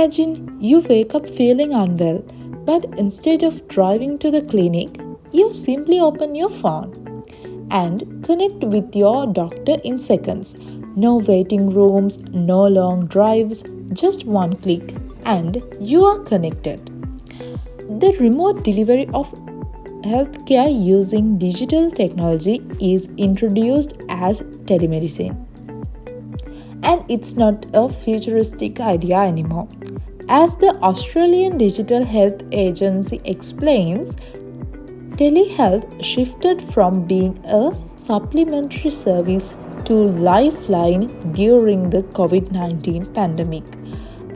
Imagine you wake up feeling unwell, but instead of driving to the clinic, you simply open your phone and connect with your doctor in seconds. No waiting rooms, no long drives, just one click, and you are connected. The remote delivery of healthcare using digital technology is introduced as telemedicine. And it's not a futuristic idea anymore. As the Australian Digital Health Agency explains, telehealth shifted from being a supplementary service to lifeline during the COVID-19 pandemic,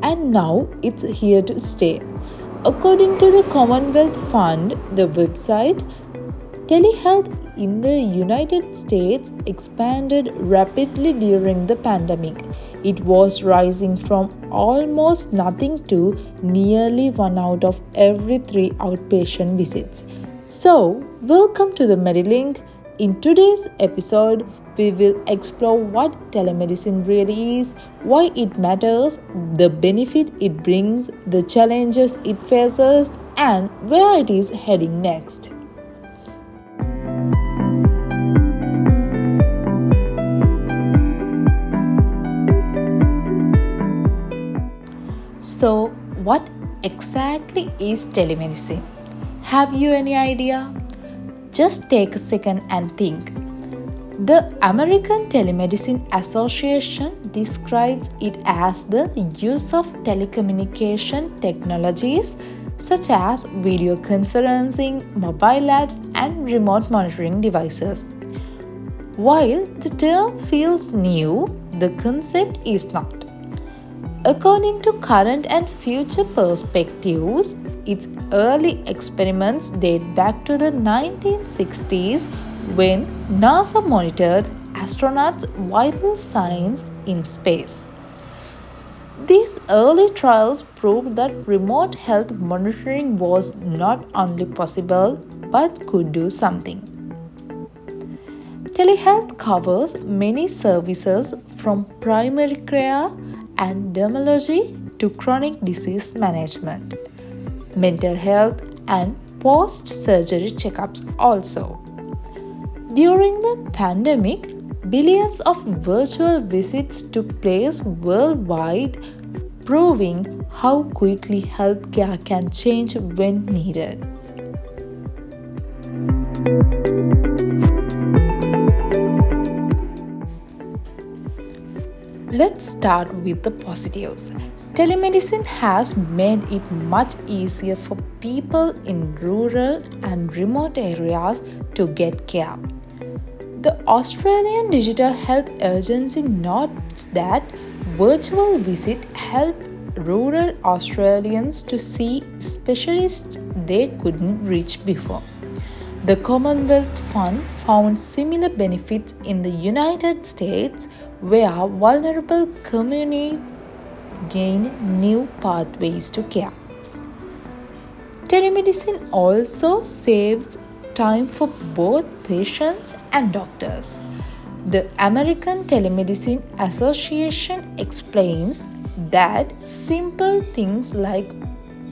and now it's here to stay. According to the Commonwealth Fund, the website, telehealth in the United States expanded rapidly during the pandemic. It was rising from almost nothing to nearly 1 out of every 3 outpatient visits. So, welcome to the Medilink. In today's episode, we will explore what telemedicine really is, why it matters, the benefit it brings, the challenges it faces, and where it is heading next. So, what exactly is telemedicine? Have you any idea? Just take a second and think. The American Telemedicine Association describes it as the use of telecommunication technologies such as video conferencing, mobile apps, and remote monitoring devices. While the term feels new, the concept is not. According to current and future perspectives, its early experiments date back to the 1960s when NASA monitored astronauts' vital signs in space. These early trials proved that remote health monitoring was not only possible but could do something. Telehealth covers many services from primary care and dermatology to chronic disease management, mental health, and post-surgery checkups also. During the pandemic, billions of virtual visits took place worldwide, proving how quickly healthcare can change when needed. Let's start with the positives. Telemedicine has made it much easier for people in rural and remote areas to get care. The Australian Digital Health Agency notes that virtual visits help rural Australians to see specialists they couldn't reach before. The Commonwealth Fund found similar benefits in the United States, where vulnerable communities gain new pathways to care. Telemedicine also saves time for both patients and doctors. The American Telemedicine Association explains that simple things like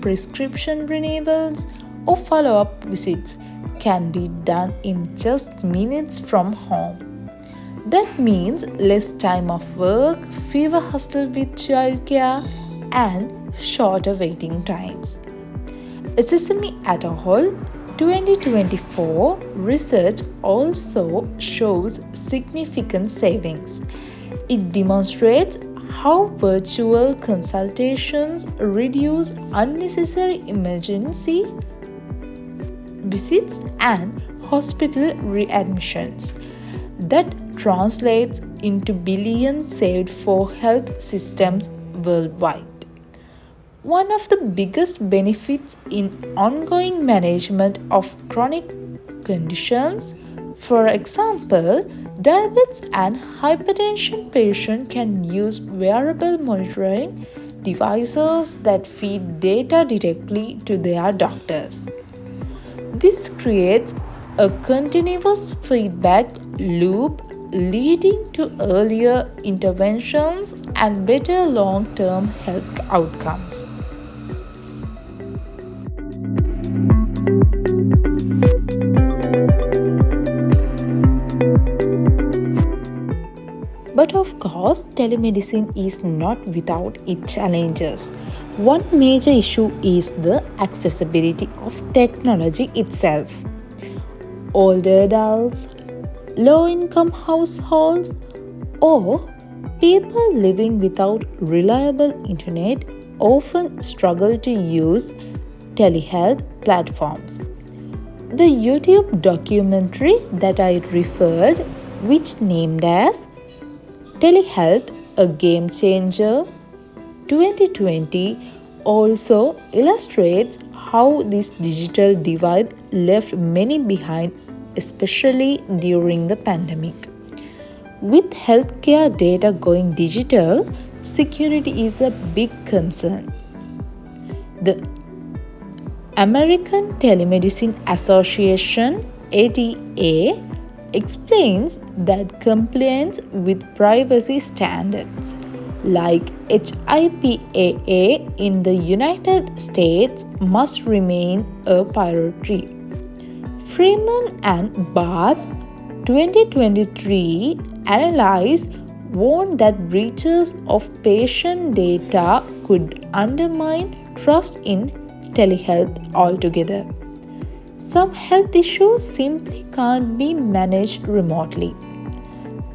prescription renewals or follow-up visits can be done in just minutes from home. That means less time off work, fewer hustle with childcare, and shorter waiting times. SSME at a whole, 2024 research also shows significant savings. It demonstrates how virtual consultations reduce unnecessary emergency visits and hospital readmissions. That translates into billions saved for health systems worldwide. One of the biggest benefits in ongoing management of chronic conditions, for example, diabetes and hypertension patients can use wearable monitoring devices that feed data directly to their doctors. This creates a continuous feedback loop, leading to earlier interventions and better long-term health outcomes. But of course, telemedicine is not without its challenges. One major issue is the accessibility of technology itself. Older adults, low income households, or people living without reliable internet often struggle to use telehealth platforms. The YouTube documentary that I referred, which named as Telehealth, a Game Changer 2020, also illustrates how this digital divide left many behind, especially during the pandemic. With healthcare data going digital, security is a big concern. The American Telemedicine Association (ATA) explains that compliance with privacy standards like HIPAA in the United States must remain a priority. Freeman and Barth 2023 analysis warned that breaches of patient data could undermine trust in telehealth altogether. Some health issues simply can't be managed remotely.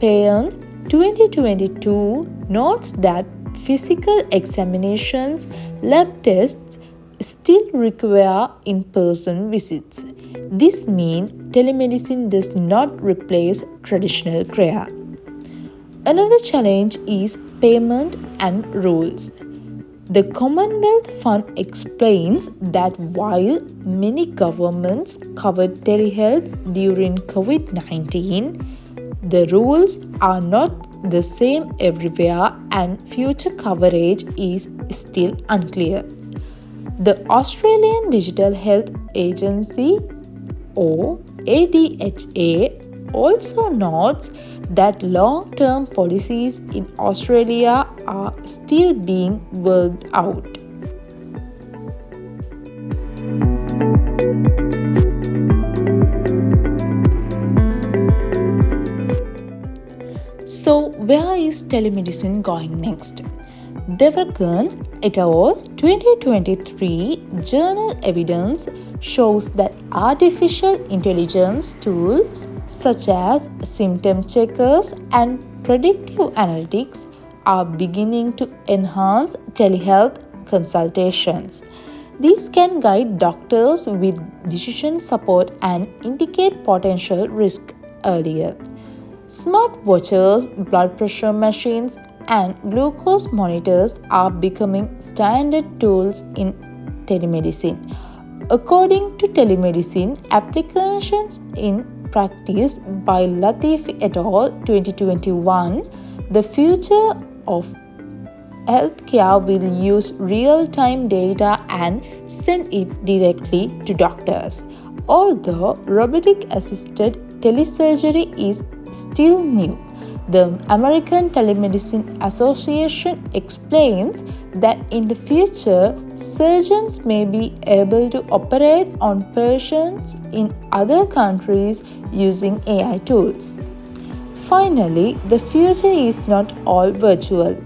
Payan 2022 notes that physical examinations, lab tests still require in-person visits. This means telemedicine does not replace traditional care. Another challenge is payment and rules. The Commonwealth Fund explains that while many governments covered telehealth during COVID-19, the rules are not the same everywhere and future coverage is still unclear. The Australian Digital Health Agency or ADHA also notes that long-term policies in Australia are still being worked out. So, where is telemedicine going next? Devergan et al. 2023 journal evidence shows that artificial intelligence tools such as symptom checkers and predictive analytics are beginning to enhance telehealth consultations. These can guide doctors with decision support and indicate potential risk earlier. Smartwatches, blood pressure machines, and glucose monitors are becoming standard tools in telemedicine. According to Telemedicine Applications in Practice by Latif et al. 2021, the future of healthcare will use real-time data and send it directly to doctors. Although robotic-assisted telesurgery is still new, the American Telemedicine Association explains that in the future, surgeons may be able to operate on patients in other countries using AI tools. Finally, the future is not all virtual.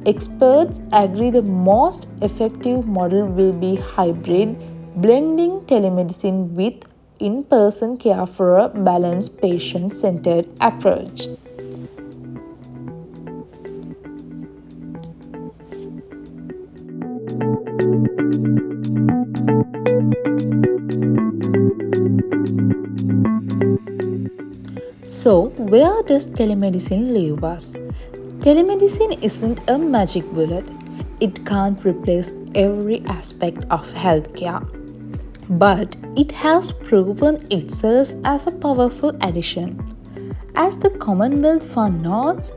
Experts agree the most effective model will be hybrid, blending telemedicine with in-person care for a balanced patient-centered approach. So, where does telemedicine leave us? Telemedicine isn't a magic bullet. It can't replace every aspect of healthcare. But it has proven itself as a powerful addition. As the Commonwealth Fund notes,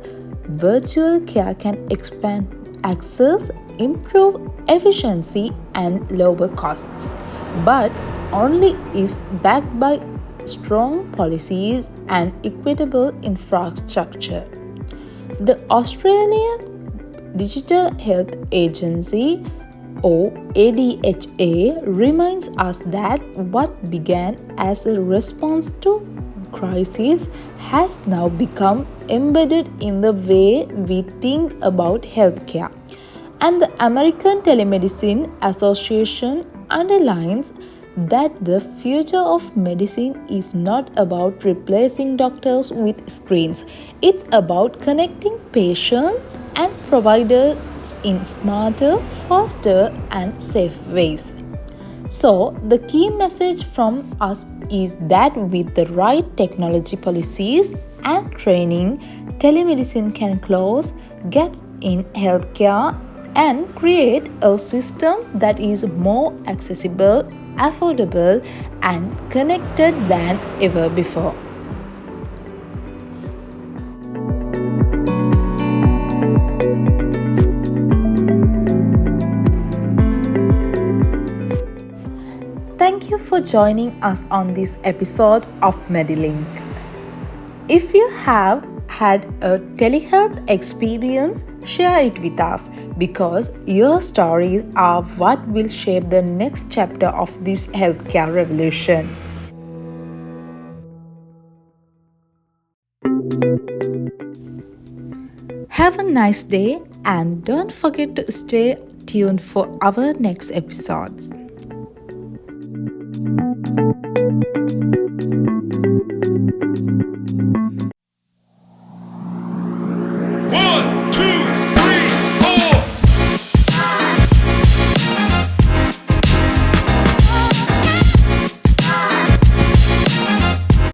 virtual care can expand access, improve efficiency, and lower costs, but only if backed by strong policies and equitable infrastructure. The Australian Digital Health Agency or ADHA reminds us that what began as a response to crisis has now become embedded in the way we think about healthcare. And the American Telemedicine Association underlines that the future of medicine is not about replacing doctors with screens. It's about connecting patients and providers in smarter, faster, and safe ways. So, the key message from us is that with the right technology policies and training, telemedicine can close gaps in healthcare and create a system that is more accessible, affordable, and connected than ever before. Thank you for joining us on this episode of Medilink. If you have had a telehealth experience, share it with us because your stories are what will shape the next chapter of this healthcare revolution. Have a nice day and don't forget to stay tuned for our next episodes.